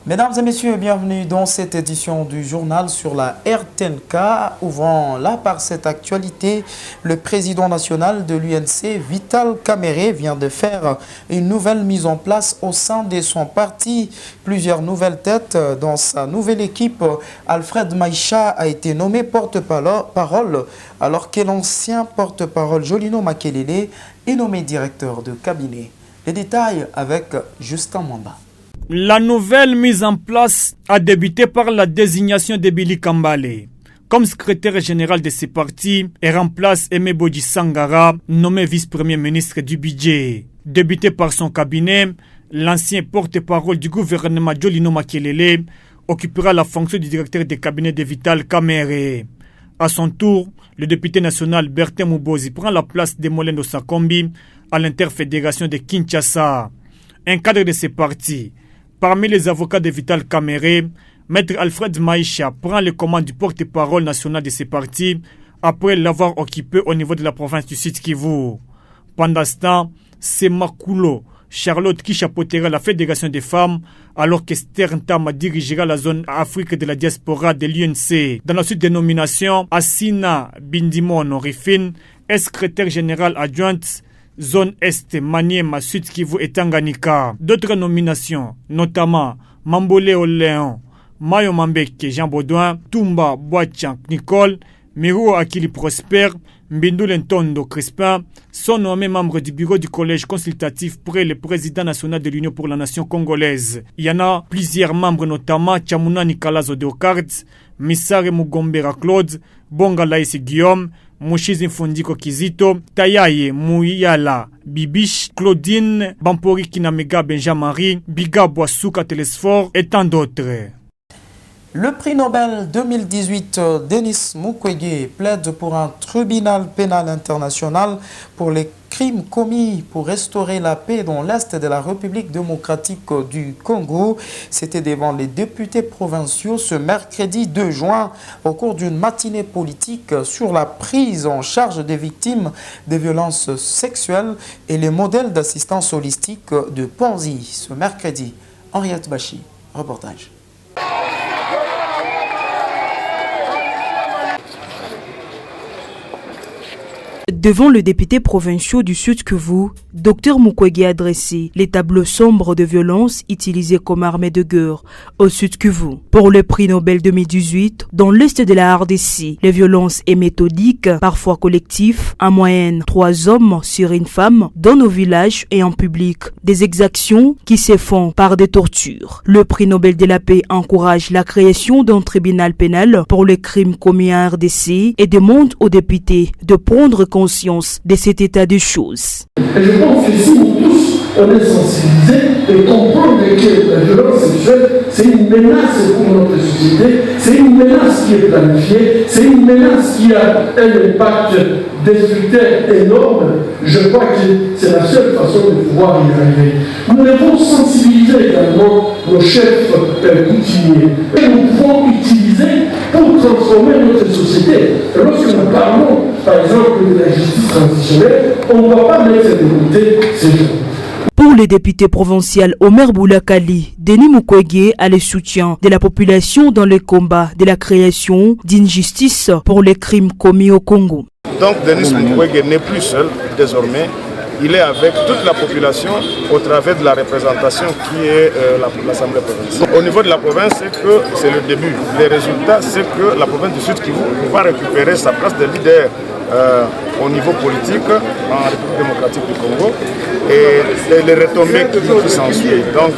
Mesdames et messieurs, bienvenue dans cette édition du journal sur la RTNK. Ouvrant là par cette actualité, le président national de l'UNC, Vital Kamerhe, vient de faire une nouvelle mise en place au sein de son parti. Plusieurs nouvelles têtes dans sa nouvelle équipe. Alfred Maïcha a été nommé porte-parole, alors que l'ancien porte-parole Jolino Makelele est nommé directeur de cabinet. Les détails avec Justin Mwamba. La nouvelle mise en place a débuté par la désignation de Billy Kambale comme secrétaire général de ce parti et remplace Aimé Bodji Sangara, nommé vice-premier ministre du budget. Débuté par son cabinet, l'ancien porte-parole du gouvernement Jolino Makelele occupera la fonction du directeur de cabinet de Vital Kamerhe. À son tour, le député national Bertin Mubozi prend la place de Molendo Sakombi à l'interfédération de Kinshasa. Un cadre de ce parti. Parmi les avocats de Vital Kamerhe, Maître Alfred Maïcha prend le commande du porte-parole national de ce parti après l'avoir occupé au niveau de la province du Sud-Kivu. Pendant ce temps, c'est Makulo Charlotte qui chapeautera la fédération des femmes alors que Stern Tama dirigera la zone Afrique de la diaspora de l'UNC. Dans la suite des nominations, Assina Bindimon Rifin est secrétaire général adjointe Zone Est, Maniema, Sud-Kivu et Tanganyika. D'autres nominations, notamment Mambole Léon, Mayo Mambeke Jean Baudouin, Tumba Boachank Nicole, Miru Akili Prosper, Mbindou Lentondo Crispin, sont nommés membres du bureau du collège consultatif près le président national de l'Union pour la nation congolaise. Il y en a plusieurs membres, notamment Chamuna Nicolas Odeokard, Missare Mugombera Claude, Bonga Laïs Guillaume, Mushizi Mfundiko Kizito, Tayaye Mouyala Bibish, Claudine Bampori Kinamega Benjamin-Marie, Biga Boisuka Telesfor et tant d'autres. Le prix Nobel 2018, Denis Mukwege, plaide pour un tribunal pénal international pour les crimes commis pour restaurer la paix dans l'Est de la République démocratique du Congo. C'était devant les députés provinciaux ce mercredi 2 juin au cours d'une matinée politique sur la prise en charge des victimes de violences sexuelles et les modèles d'assistance holistique de Panzi. Ce mercredi, Henriette Bachi, reportage. Devant le député provincial du Sud-Kivu, Dr Mukwege a adressé les tableaux sombres de violence utilisés comme armée de guerre au Sud-Kivu. Pour le prix Nobel 2018, dans l'Est de la RDC, les violences est méthodique, parfois collectives, en moyenne 3 hommes sur une femme, dans nos villages et en public. Des exactions qui se font par des tortures. Le prix Nobel de la paix encourage la création d'un tribunal pénal pour les crimes commis en RDC et demande aux députés de prendre conscience de cet état de choses. Et je pense que si nous tous, on est sensibilisés et comprendre que la violence sexuelle, c'est une menace pour notre société, c'est une menace qui est planifiée, c'est une menace qui a un impact destructeur énorme. Je crois que c'est la seule façon de pouvoir y arriver. Nous devons sensibiliser également nos chefs coutumiers. Et nous pouvons utiliser pour transformer notre société. Et lorsque nous parlons, par exemple, de la justice transitionnelle, on ne va pas mettre de côté ces gens. Pour le député provincial Omer Boulakali, Denis Mukwege a le soutien de la population dans le combat de la création d'une justice pour les crimes commis au Congo. Donc Denis Mukwege n'est plus seul désormais. Il est avec toute la population au travers de la représentation qui est l'Assemblée provinciale. Au niveau de la province, c'est le début. Les résultats, c'est que la province du Sud-Kivu va récupérer sa place de leader au niveau politique en République démocratique du Congo et les retombées qui s'ensuivent. Donc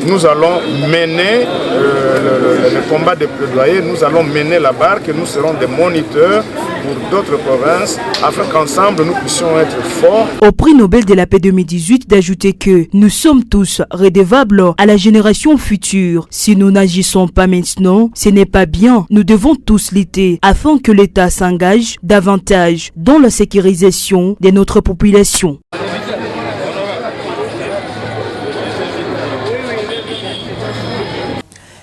nous allons mener le combat de plaidoyer, nous allons mener la barque et nous serons des moniteurs pour d'autres provinces afin qu'ensemble nous puissions être forts. Au prix Nobel de la paix 2018 d'ajouter que nous sommes tous redevables à la génération future. Si nous n'agissons pas maintenant, ce n'est pas bien. Nous devons tous lutter afin que l'État s'engage davantage dans la sécurisation de notre population.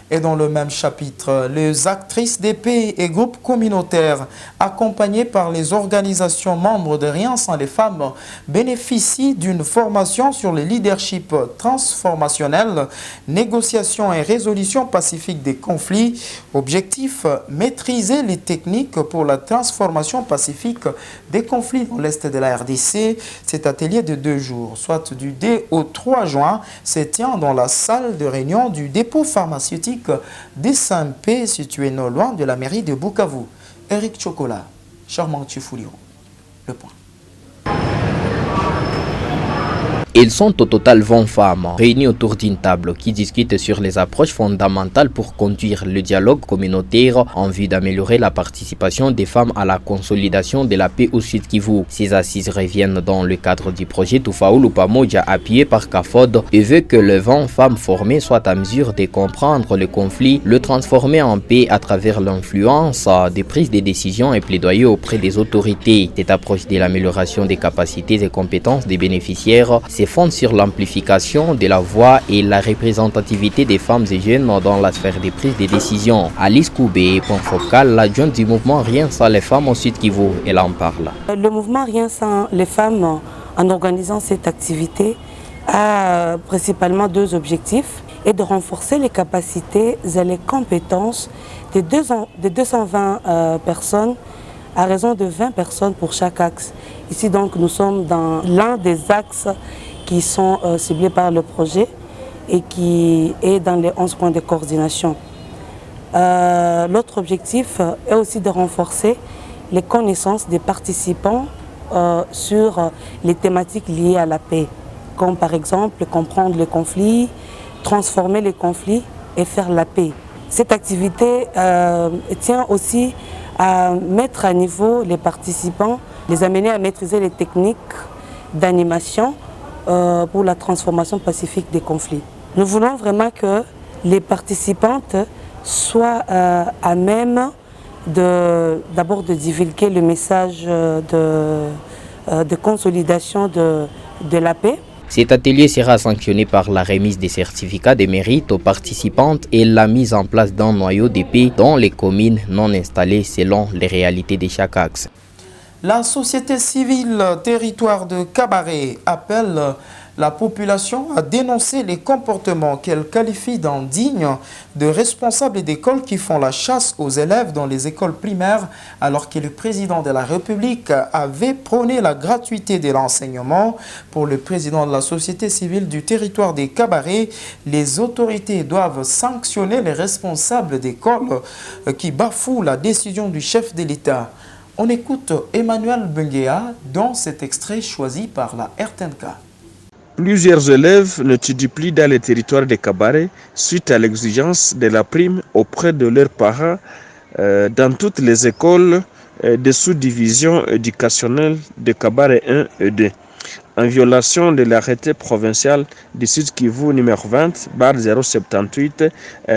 Et dans le même chapitre, les actrices d'épée et groupes communautaires accompagnés par les organisations membres de Rien sans les femmes bénéficient d'une formation sur le leadership transformationnel, négociation et résolution pacifique des conflits. Objectif, maîtriser les techniques pour la transformation pacifique des conflits dans l'Est de la RDC. Cet atelier de 2 jours, soit du 2 au 3 juin, se tient dans la salle de réunion du dépôt pharmaceutique des Saint-Pé, situé non loin de la mairie de Bukavu. Eric Chocolat, Charmant Tchifouliro. Le point. Ils sont au total 20 femmes réunies autour d'une table qui discutent sur les approches fondamentales pour conduire le dialogue communautaire en vue d'améliorer la participation des femmes à la consolidation de la paix au Sud Kivu. Ces assises reviennent dans le cadre du projet Tufaulu Pamoja appuyé par CAFOD et veut que les 20 femmes formées soient à mesure de comprendre le conflit, le transformer en paix à travers l'influence des prises de décisions et plaidoyer auprès des autorités. Cette approche de l'amélioration des capacités et compétences des bénéficiaires fonde sur l'amplification de la voix et la représentativité des femmes et jeunes dans la sphère des prises de décision. Alice Koubé, point focal, l'adjointe du mouvement Rien sans les femmes au Sud Kivu, elle en parle. Le mouvement Rien sans les femmes, en organisant cette activité, a principalement 2 objectifs, et de renforcer les capacités et les compétences des 220 personnes à raison de 20 personnes pour chaque axe. Ici donc nous sommes dans l'un des axes qui sont ciblés par le projet et qui est dans les 11 points de coordination. L'autre objectif est aussi de renforcer les connaissances des participants sur les thématiques liées à la paix, comme par exemple comprendre les conflits, transformer les conflits et faire la paix. Cette activité tient aussi à mettre à niveau les participants, les amener à maîtriser les techniques d'animation pour la transformation pacifique des conflits. Nous voulons vraiment que les participantes soient à même d'abord de divulguer le message de consolidation de la paix. Cet atelier sera sanctionné par la remise des certificats de mérite aux participantes et la mise en place d'un noyau de paix dans les communes non installées selon les réalités de chaque axe. La société civile territoire de Kabaré appelle la population à dénoncer les comportements qu'elle qualifie d'indignes de responsables d'écoles qui font la chasse aux élèves dans les écoles primaires alors que le président de la République avait prôné la gratuité de l'enseignement. Pour le président de la société civile du territoire des Kabaré, les autorités doivent sanctionner les responsables d'écoles qui bafouent la décision du chef de l'État. On écoute Emmanuel Benguea dans cet extrait choisi par la RTNK. Plusieurs élèves n'étudient plus dans les territoires de Kabaré suite à l'exigence de la prime auprès de leurs parents dans toutes les écoles de sous-division éducationnelle de Kabaré 1 et 2. En violation de l'arrêté provincial du Sud Kivu numéro 20/078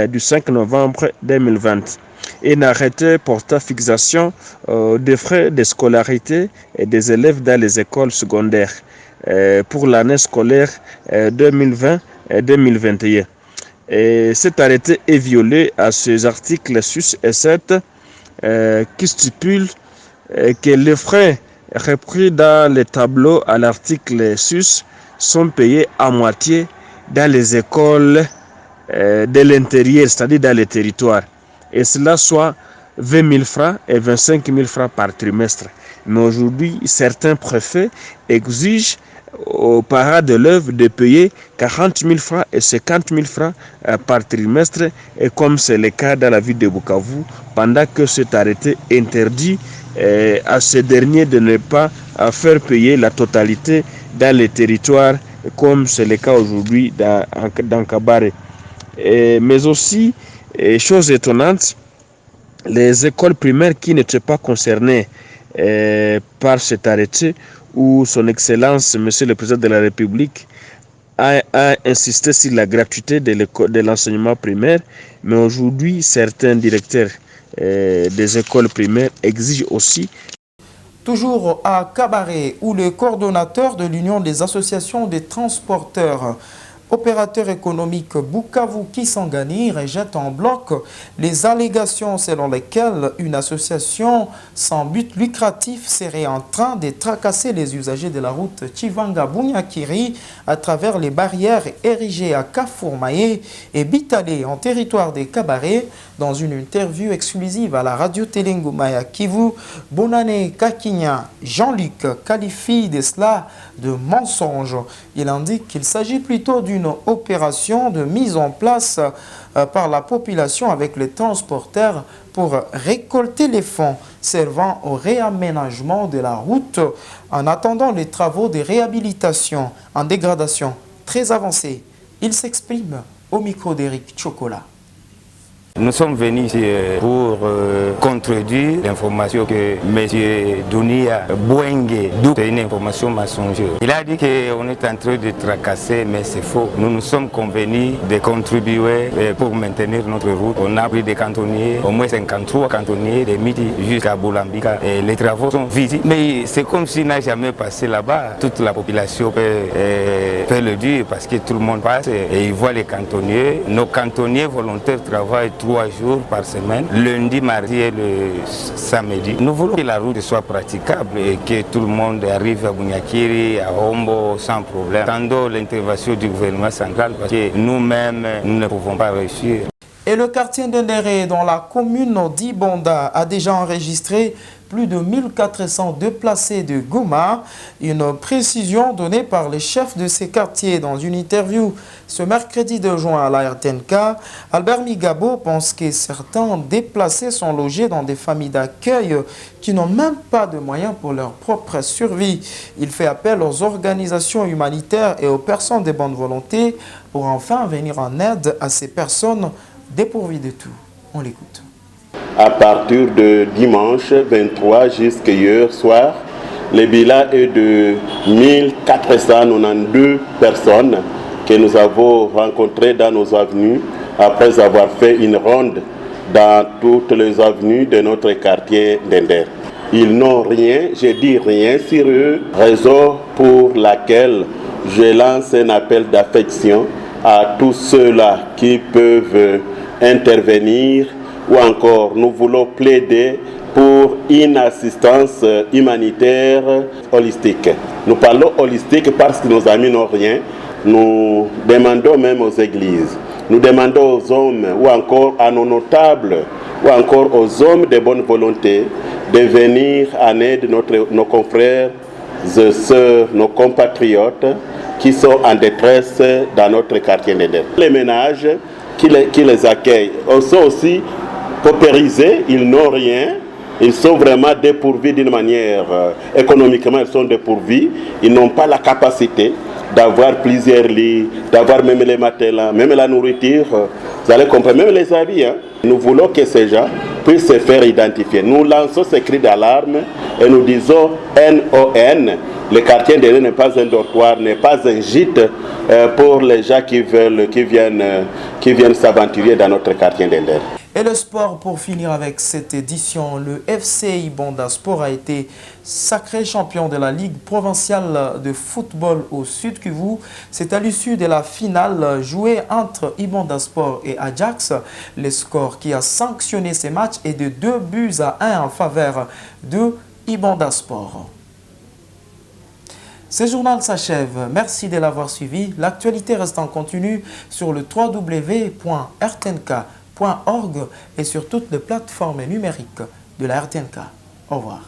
du 5 novembre 2020. Un arrêté portant fixation des frais de scolarité des élèves dans les écoles secondaires pour l'année scolaire 2020-2021. Cet arrêté est violé à ces articles 6 et 7 qui stipulent que les frais repris dans le tableau à l'article 6 sont payés à moitié dans les écoles de l'intérieur, c'est-à-dire dans les territoires. Et cela soit 20 000 francs et 25 000 francs par trimestre. Mais aujourd'hui, certains préfets exigent aux parents d'élèves de payer 40 000 francs et 50 000 francs par trimestre, et comme c'est le cas dans la ville de Bukavu, pendant que cet arrêté interdit à ces derniers de ne pas faire payer la totalité dans les territoires, comme c'est le cas aujourd'hui dans Kabaré. Mais aussi, chose étonnante, les écoles primaires qui n'étaient pas concernées par cet arrêté, où son Excellence, Monsieur le Président de la République, a insisté sur la gratuité de l'enseignement primaire, mais aujourd'hui, certains directeurs des écoles primaires exigent aussi. Toujours à Kabaré, où le coordonnateur de l'Union des associations des transporteurs opérateur économique Bukavu Kisangani rejette en bloc les allégations selon lesquelles une association sans but lucratif serait en train de tracasser les usagers de la route Chivanga-Bunyakiri à travers les barrières érigées à Kafourmaé et Bitale en territoire des Cabarets. Dans une interview exclusive à la radio Telengumaya Kivu, Bonane Kakinya Jean-Luc qualifie de cela de mensonge. Il indique qu'il s'agit plutôt d'une opération de mise en place par la population avec les transporteurs pour récolter les fonds servant au réaménagement de la route en attendant les travaux de réhabilitation en dégradation très avancés. Il s'exprime au micro d'Éric Chocolat. Nous sommes venus pour contredire l'information que M. Dunia Bouengue, c'est une information mensongère. Il a dit qu'on est en train de tracasser, mais c'est faux. Nous nous sommes convenus de contribuer pour maintenir notre route. On a pris des cantonniers, au moins 53 cantonniers, de midi jusqu'à Boulambika. Et les travaux sont visibles, mais c'est comme s'il n'a jamais passé là-bas. Toute la population peut le dire parce que tout le monde passe et il voit les cantonniers. Nos cantonniers volontaires travaillent 3 jours par semaine, lundi, mardi et le samedi. Nous voulons que la route soit praticable et que tout le monde arrive à Bunyakiri, à Hombo sans problème. Attendons l'intervention du gouvernement central parce que nous-mêmes, nous ne pouvons pas réussir. Et le quartier d'Endéré, dans la commune d'Ibonda, a déjà enregistré plus de 1400 déplacés de Goma. Une précision donnée par les chefs de ces quartiers dans une interview ce mercredi 2 juin à la RTNK. Albert Migabo pense que certains déplacés sont logés dans des familles d'accueil qui n'ont même pas de moyens pour leur propre survie. Il fait appel aux organisations humanitaires et aux personnes de bonne volonté pour enfin venir en aide à ces personnes dépourvues de tout. On l'écoute. À partir de dimanche 23 jusqu'à hier soir, le bilan est de 1492 personnes que nous avons rencontrées dans nos avenues après avoir fait une ronde dans toutes les avenues de notre quartier d'Ender. Ils n'ont rien, je dis rien sur eux, raison pour laquelle je lance un appel d'affection à tous ceux-là qui peuvent intervenir ou encore nous voulons plaider pour une assistance humanitaire holistique. Nous parlons holistique parce que nos amis n'ont rien. Nous demandons même aux églises, nous demandons aux hommes ou encore à nos notables ou encore aux hommes de bonne volonté de venir en aide nos confrères et sœurs, nos compatriotes qui sont en détresse dans notre quartier d'Ender. Les ménages qui les accueillent sont aussi paupérisés, ils n'ont rien, ils sont vraiment dépourvus d'une manière, économiquement ils sont dépourvus, ils n'ont pas la capacité d'avoir plusieurs lits, d'avoir même les matelas, même la nourriture, vous allez comprendre, même les habits. Nous voulons que ces gens puissent se faire identifier. Nous lançons ce cri d'alarme et nous disons NON. Le quartier d'Ender n'est pas un dortoir, n'est pas un gîte pour les gens qui viennent s'aventurer dans notre quartier d'Ender. Et le sport, pour finir avec cette édition, le FC Ibonda Sport a été sacré champion de la Ligue provinciale de football au Sud Kivu. C'est à l'issue de la finale jouée entre Ibonda Sport et Ajax. Le score qui a sanctionné ces matchs est de 2-1 en faveur de Ibonda Sport. Ce journal s'achève. Merci de l'avoir suivi. L'actualité reste en continu sur le www.rtnk.org et sur toutes les plateformes numériques de la RTNK. Au revoir.